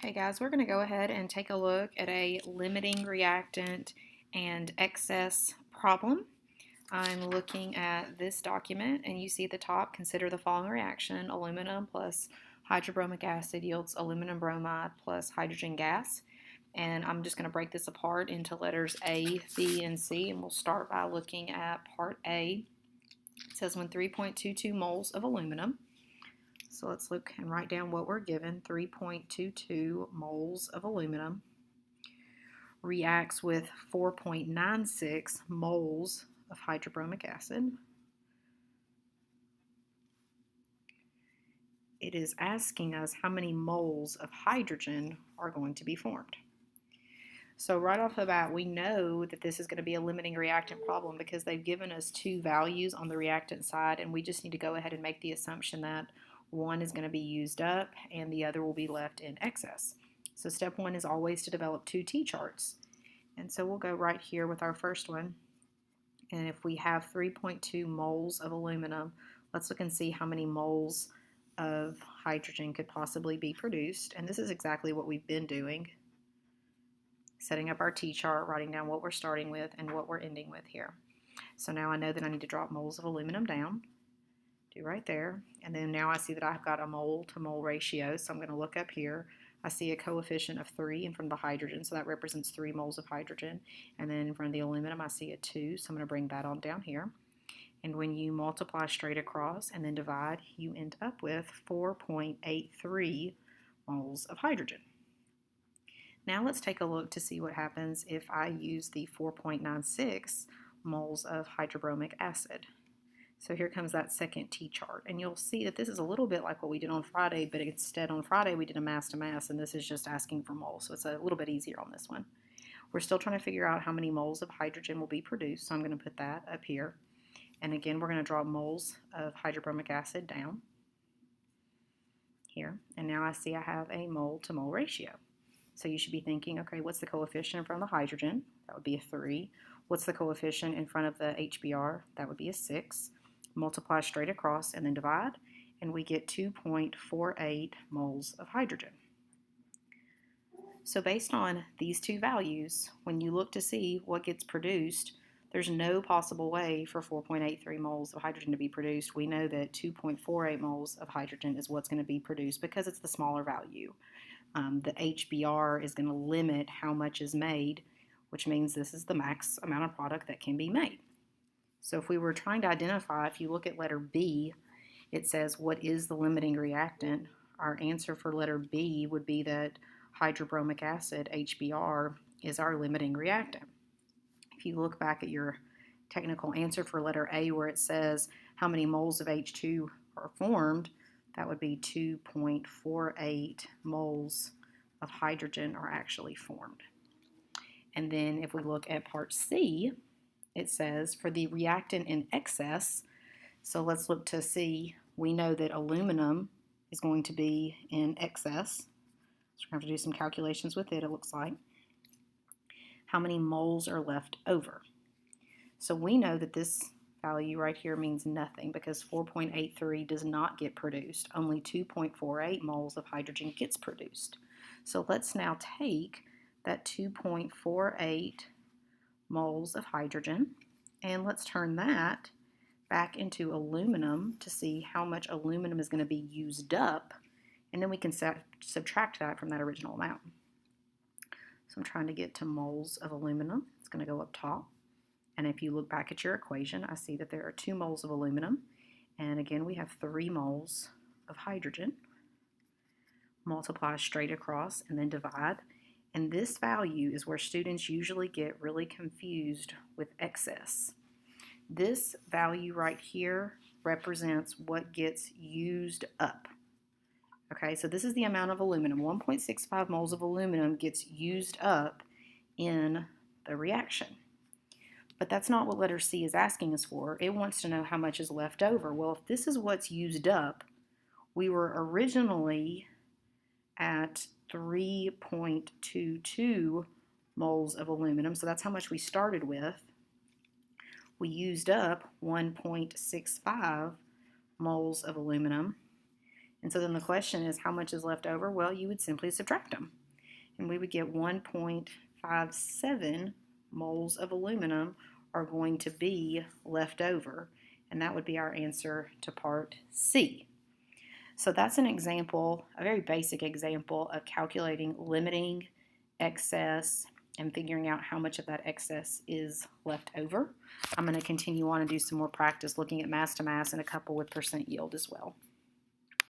Okay guys, we're going to go ahead and take a look at a limiting reactant and excess problem. I'm looking at this document and you see at the top, consider the following reaction. Aluminum plus hydrobromic acid yields aluminum bromide plus hydrogen gas. And I'm just going to break this apart into letters A, B, and C, and we'll start by looking at part A. It says when 3.22 moles of aluminum, so let's look and write down what we're given. 3.22 moles of aluminum reacts with 4.96 moles of hydrobromic acid. It is asking us how many moles of hydrogen are going to be formed. So right off the bat, we know that this is going to be a limiting reactant problem because they've given us two values on the reactant side, and we just need to go ahead and make the assumption that one is going to be used up and the other will be left in excess. So step one is always to develop two T-charts. And so we'll go right here with our first one. And if we have 3.2 moles of aluminum, let's look and see how many moles of hydrogen could possibly be produced. And this is exactly what we've been doing. Setting up our T-chart, writing down what we're starting with and what we're ending with here. So now I know that I need to drop moles of aluminum down. Do right there. And then now I see that I've got a mole to mole ratio. So I'm going to look up here. I see a coefficient of 3 in front of the hydrogen. So that represents 3 moles of hydrogen. And then in front of the aluminum, I see a 2. So I'm going to bring that on down here. And when you multiply straight across and then divide, you end up with 4.83 moles of hydrogen. Now let's take a look to see what happens if I use the 4.96 moles of hydrobromic acid. So here comes that second T-chart, and you'll see that this is a little bit like what we did on Friday, but instead on Friday we did a mass to mass, and this is just asking for moles, so it's a little bit easier on this one. We're still trying to figure out how many moles of hydrogen will be produced, so I'm going to put that up here. And again, we're going to draw moles of hydrobromic acid down here, and now I see I have a mole to mole ratio. So you should be thinking, okay, what's the coefficient in front of the hydrogen? That would be a 3. What's the coefficient in front of the HBr? That would be a 6. Multiply straight across and then divide, and we get 2.48 moles of hydrogen. So based on these two values, when you look to see what gets produced, there's no possible way for 4.83 moles of hydrogen to be produced. We know that 2.48 moles of hydrogen is what's going to be produced because it's the smaller value. The HBr is going to limit how much is made, which means this is the max amount of product that can be made. So if we were trying to identify, if you look at letter B, it says what is the limiting reactant. Our answer for letter B would be that hydrobromic acid, HBr, is our limiting reactant. If you look back at your technical answer for letter A where it says how many moles of H2 are formed, that would be 2.48 moles of hydrogen are actually formed. And then if we look at part C, it says for the reactant in excess, so let's look to see, we know that aluminum is going to be in excess. So we're going to have to do some calculations with it, it looks like. How many moles are left over? So we know that this value right here means nothing because 4.83 does not get produced. Only 2.48 moles of hydrogen gets produced. So let's now take that 2.48 moles of hydrogen and let's turn that back into aluminum to see how much aluminum is going to be used up, and then we can subtract that from that original amount. So I'm trying to get to moles of aluminum. It's going to go up top. And if you look back at your equation, I see that there are 2 moles of aluminum. And again, we have 3 moles of hydrogen. Multiply straight across and then divide. And this value is where students usually get really confused with excess. This value right here represents what gets used up. Okay, so this is the amount of aluminum. 1.65 moles of aluminum gets used up in the reaction. But that's not what letter C is asking us for. It wants to know how much is left over. Well, if this is what's used up, we were originally at 3.22 moles of aluminum, so that's how much we started with. We used up 1.65 moles of aluminum, And so then the question is, how much is left over? Well, you would simply subtract them. And we would get 1.57 moles of aluminum are going to be left over. And that would be our answer to part C. So that's an example, a very basic example of calculating limiting excess and figuring out how much of that excess is left over. I'm going to continue on and do some more practice looking at mass to mass and a couple with percent yield as well.